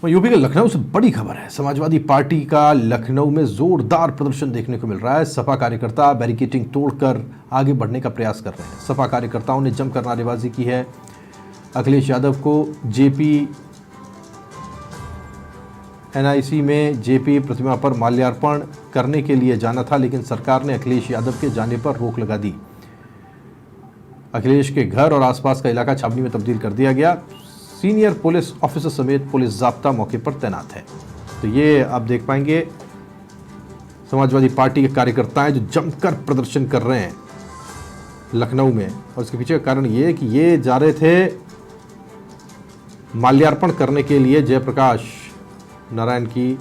UP के लखनऊ से बड़ी खबर है। समाजवादी पार्टी का लखनऊ में जोरदार प्रदर्शन देखने को मिल रहा है। सपा कार्यकर्ता बैरिकेडिंग तोड़कर आगे बढ़ने का प्रयास कर रहे हैं। सपा कार्यकर्ताओं ने जमकर नारेबाजी की है। अखिलेश यादव को जेपी एनआईसी में जेपी प्रतिमा पर माल्यार्पण करने के लिए जाना था, लेकिन सरकार ने अखिलेश यादव के जाने पर रोक लगा दी। अखिलेश के घर और आसपास का इलाका छावनी में तब्दील कर दिया गया। सीनियर पुलिस ऑफिसर समेत पुलिस जाब्ता मौके पर तैनात है। तो ये आप देख पाएंगे समाजवादी पार्टी के कार्यकर्ताएं जो जमकर प्रदर्शन कर रहे हैं लखनऊ में। और इसके पीछे का कारण ये है कि ये जा रहे थे माल्यार्पण करने के लिए जयप्रकाश नारायण की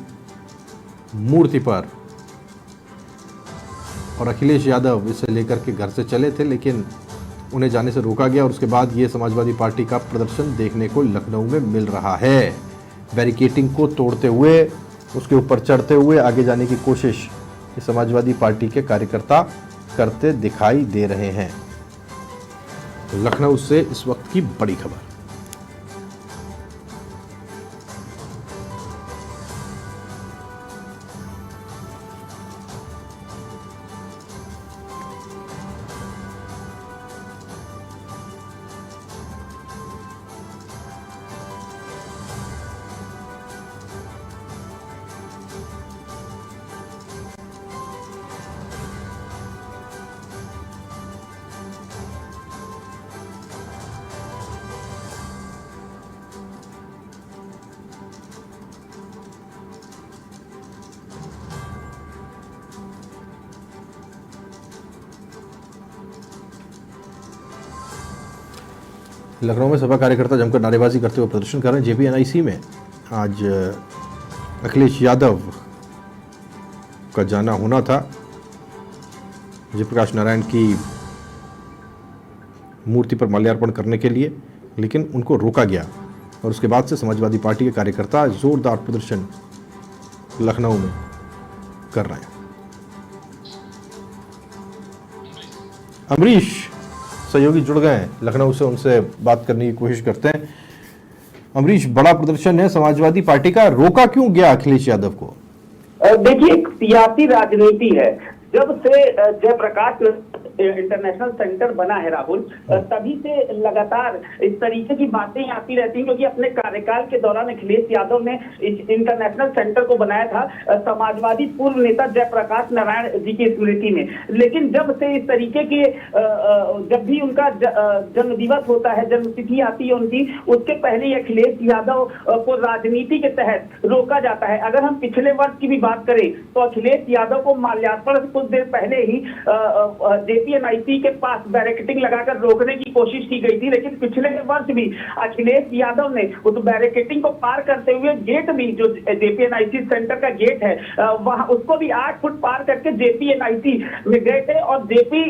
मूर्ति पर, और अखिलेश यादव इसे लेकर के घर से चले थे, लेकिन उन्हें जाने से रोका गया। और उसके बाद ये समाजवादी पार्टी का प्रदर्शन देखने को लखनऊ में मिल रहा है। बैरिकेडिंग को तोड़ते हुए, उसके ऊपर चढ़ते हुए आगे जाने की कोशिश ये समाजवादी पार्टी के कार्यकर्ता करते दिखाई दे रहे हैं। तो लखनऊ से इस वक्त की बड़ी खबर। लखनऊ में सपा कार्यकर्ता जमकर नारेबाजी करते हुए प्रदर्शन कर रहे हैं। जेपी एनआईसी में आज अखिलेश यादव का जाना होना था जयप्रकाश नारायण की मूर्ति पर माल्यार्पण करने के लिए, लेकिन उनको रोका गया। और उसके बाद से समाजवादी पार्टी के कार्यकर्ता जोरदार प्रदर्शन लखनऊ में कर रहे हैं। अमरीश सहयोगी जुड़ गए हैं लखनऊ से, उनसे बात करने की कोशिश करते हैं। अमरीश, बड़ा प्रदर्शन है समाजवादी पार्टी का, रोका क्यों गया अखिलेश यादव को? देखिए, एक सियासी राजनीति है। जब से जयप्रकाश इंटरनेशनल सेंटर बना है राहुल, तभी से लगातार इस तरीके की बातें आती रहती हैं, क्योंकि अपने कार्यकाल के दौरान अखिलेश यादव ने इस इंटरनेशनल सेंटर को बनाया था समाजवादी पूर्व नेता जयप्रकाश नारायण जी की स्मृति में। लेकिन जब से इस तरीके के जब भी उनका जन्म दिवस होता है, जन्मतिथि आती है उनकी, उसके पहले ही अखिलेश यादव को राजनीति के तहत रोका जाता है। अगर हम पिछले वर्ष की भी बात करें तो अखिलेश यादव को माल्यार्पण से कुछ देर पहले ही जेपीएनआईसी के पास बैरिकेडिंग लगाकर रोकने की कोशिश की गई थी, लेकिन पिछले वर्ष भी अखिलेश यादव ने उस बैरिकेडिंग को पार करते हुए गेट भी, जो जेपीएनआईसी सेंटर का गेट है वहां, उसको भी 8 फुट पार करके जेपीएनआईसी में गए थे और जेपी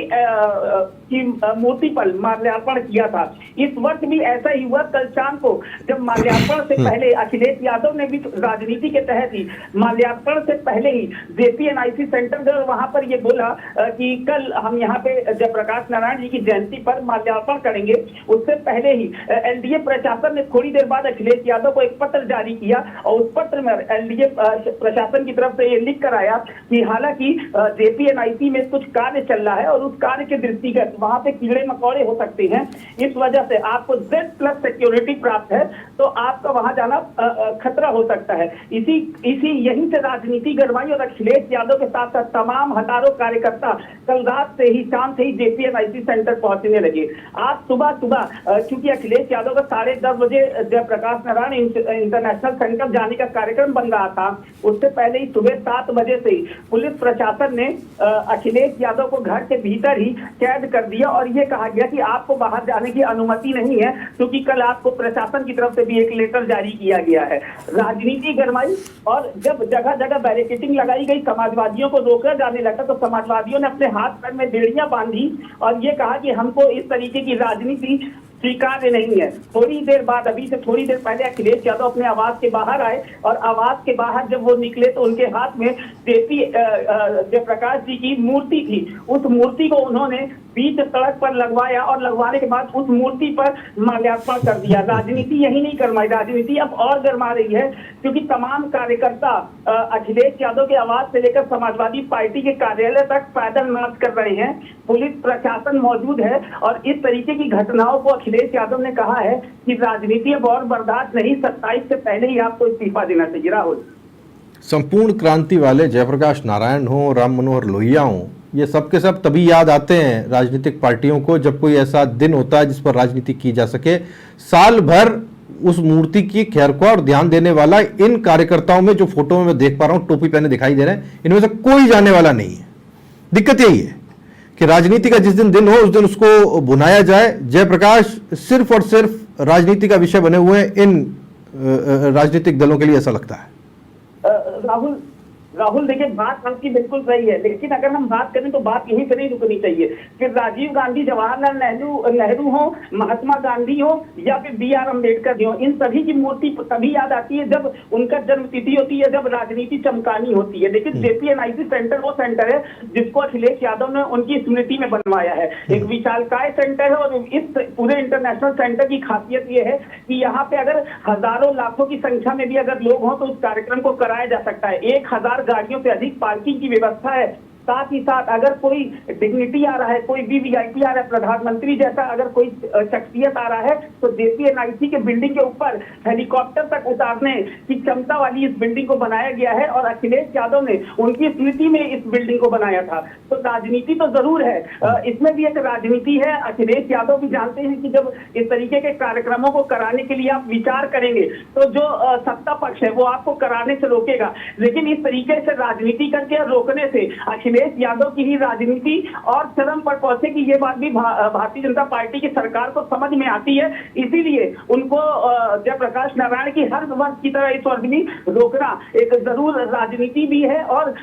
की मूर्ति पर माल्यार्पण किया था। इस वर्ष भी ऐसा ही हुआ। कल शाम को जब माल्यार्पण से पहले अखिलेश यादव ने भी राजनीति के तहत ही माल्यार्पण से पहले ही जेपीएनआईसी सेंटर गए और वहां पर ये बोला कि कल हम यहाँ पे जयप्रकाश नारायण जी की जयंती पर माल्यार्पण करेंगे। उससे पहले ही एनडीए प्रशासन ने थोड़ी देर बाद अखिलेश यादव को एक पत्र जारी किया और उस पत्र में एनडीए प्रशासन की तरफ से ये लिख कर आया कि हालांकि जेपीएनआईसी में कुछ कार्य चल रहा है और उस कार्य के दृष्टिगत वहां पे कीड़े मकोड़े हो सकते हैं, इस वजह से आपको Z+ सिक्योरिटी प्राप्त है, तो आपका वहां जाना खतरा हो सकता है। इसी यहीं से राजनीति गड़बड़ी और अखिलेश यादव के साथ साथ तमाम हजारों कार्यकर्ता कल रात से ही, शाम से ही जेपीएनआईसी सेंटर पहुंचने लगे। आज सुबह क्योंकि अखिलेश यादव का 10:30 बजे जयप्रकाश नारायण इंटरनेशनल सेंटर जाने का कार्यक्रम बन रहा था, उससे पहले ही सुबह 7 बजे से ही पुलिस प्रशासन ने अखिलेश यादव को घर के भीतर ही कैद कर दिया और ये कहा गया कि आपको बाहर जाने की अनुमति नहीं है, क्योंकि कल आपको प्रशासन की तरफ से भी एक लेटर जारी किया गया है। राजनीति गरमाई और जब जगह जगह बैरिकेडिंग लगाई गई, समाजवादियों को रोका जाने लगा, तो समाजवादियों ने अपने हाथ पैर में बेड़ियां बांधी और ये कहा कि हमको इस तरीके की राजनीति स्वीकार्य नहीं है। थोड़ी देर बाद, अभी से थोड़ी देर पहले अखिलेश यादव अपने आवास के बाहर आए और आवास के बाहर जब वो निकले तो उनके हाथ में जेपी जयप्रकाश जी की मूर्ति थी। उस मूर्ति को उन्होंने बीच सड़क पर लगवाया और लगवाने के बाद उस मूर्ति पर माल्यार्पण कर दिया। राजनीति यही नहीं गरमाई, राजनीति अब और गरमा रही है, क्योंकि तमाम कार्यकर्ता अखिलेश यादव के आवास से लेकर समाजवादी पार्टी के कार्यालय तक पैदल मार्च कर रहे हैं। पुलिस प्रशासन मौजूद है और इस तरीके की घटनाओं को अखिलेश यादव ने कहा है कि राजनीति अब और बर्दाश्त नहीं, 27 से पहले ही आपको इस्तीफा देना चाहिए। राहुल, संपूर्ण क्रांति वाले जयप्रकाश नारायण हो, राम मनोहर लोहिया हो, ये सब के सब तभी याद आते हैं राजनीतिक पार्टियों को जब कोई ऐसा दिन होता है जिस पर राजनीति की जा सके। साल भर उस मूर्ति की खैर को और ध्यान देने वाला इन कार्यकर्ताओं में जो फोटो में मैं देख पा रहा हूं, टोपी पहने दिखाई दे रहे हैं, इनमें से कोई जाने वाला नहीं है। दिक्कत यही है कि राजनीति का जिस दिन हो उस दिन उसको भुनाया जाए। जयप्रकाश सिर्फ और सिर्फ राजनीति का विषय बने हुए हैं इन राजनीतिक दलों के लिए, ऐसा लगता है। राहुल देखिए, बात आपकी बिल्कुल सही है, लेकिन अगर हम बात करें तो बात यहीं से नहीं रुकनी चाहिए। फिर राजीव गांधी, जवाहरलाल नेहरू हो, महात्मा गांधी हो या फिर BR अम्बेडकर हो, इन सभी की मूर्ति तभी याद आती है जब उनका जन्म तिथि होती है, जब राजनीति चमकानी होती है। लेकिन JPNIC सेंटर वो सेंटर है जिसको अखिलेश यादव ने उनकी स्मृति में बनवाया है। एक विशालकाय सेंटर है और इस पूरे इंटरनेशनल सेंटर की खासियत ये है कि यहाँ पे अगर हजारों लाखों की संख्या में भी अगर लोग हों तो उस कार्यक्रम को कराया जा सकता है। 1000 गाड़ियों से अधिक पार्किंग की व्यवस्था है। साथ ही साथ अगर कोई डिग्निटी आ रहा है, कोई भी VIP आ रहा है, प्रधानमंत्री जैसा अगर कोई शख्सियत आ रहा है, तो JPNIC के बिल्डिंग के ऊपर हेलीकॉप्टर तक उतारने की क्षमता वाली इस बिल्डिंग को बनाया गया है और अखिलेश यादव ने उनकी स्मृति में इस बिल्डिंग को बनाया था। तो राजनीति तो जरूर है, इसमें भी एक राजनीति है। अखिलेश यादव भी जानते हैं कि जब इस तरीके के कार्यक्रमों को कराने के लिए आप विचार करेंगे तो जो सत्ता पक्ष है वो आपको कराने से रोकेगा, लेकिन इस तरीके से राजनीति करके रोकने से अखिलेश यादव की ही राजनीति और चरम पर पहुंचेगी। ये बात भी भारतीय जनता पार्टी की सरकार को समझ में आती है, इसीलिए उनको जयप्रकाश नारायण की हर वर्ष की तरह इस वर्ष भी रोकना एक जरूर राजनीति भी है। और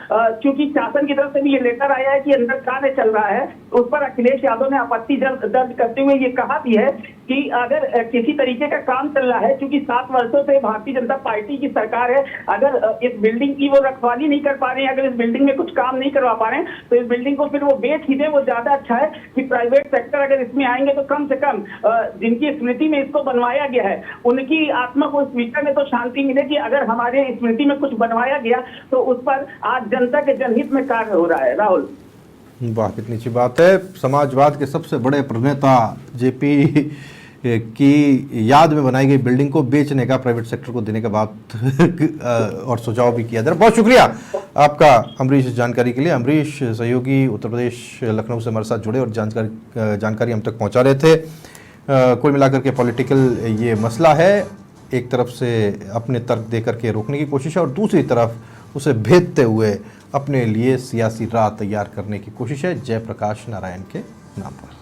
चूंकि शासन की तरफ से भी ये लेटर आया है कि अंदर कार्य चल रहा है, उस पर अखिलेश यादव ने आपत्ति दर्ज करते हुए ये कहा भी है कि अगर किसी तरीके का काम चल रहा है, क्योंकि 7 वर्षों से भारतीय जनता पार्टी की सरकार है, अगर इस बिल्डिंग की वो रखवाली नहीं कर पा रहे हैं, अगर इस बिल्डिंग में कुछ काम नहीं करवा पा रहे हैं, तो इस बिल्डिंग को फिर वो बेच ही दे, वो ज्यादा अच्छा है कि प्राइवेट सेक्टर अगर इसमें आएंगे तो कम से कम जिनकी स्मृति में इसको बनवाया गया है उनकी आत्मा को इस विचार में तो शांति मिले कि अगर हमारे स्मृति में कुछ बनवाया गया तो उस पर आज जनता के जनहित में कार्य हो रहा है। राहुल, वाह, कितनी अच्छी बात है। समाजवाद के सबसे बड़े प्रणेता JP की याद में बनाई गई बिल्डिंग को बेचने का, प्राइवेट सेक्टर को देने का बात और सुझाव भी किया जा रहा है। बहुत शुक्रिया आपका अमरीश, इस जानकारी के लिए। अमरीश सहयोगी उत्तर प्रदेश लखनऊ से हमारे साथ जुड़े और जानकारी हम तक पहुंचा रहे थे। कुल मिलाकर के पॉलिटिकल ये मसला है, एक तरफ से अपने तर्क दे करके रोकने की कोशिश है और दूसरी तरफ उसे भेदते हुए अपने लिए सियासी राह तैयार करने की कोशिश है जयप्रकाश नारायण के नाम पर।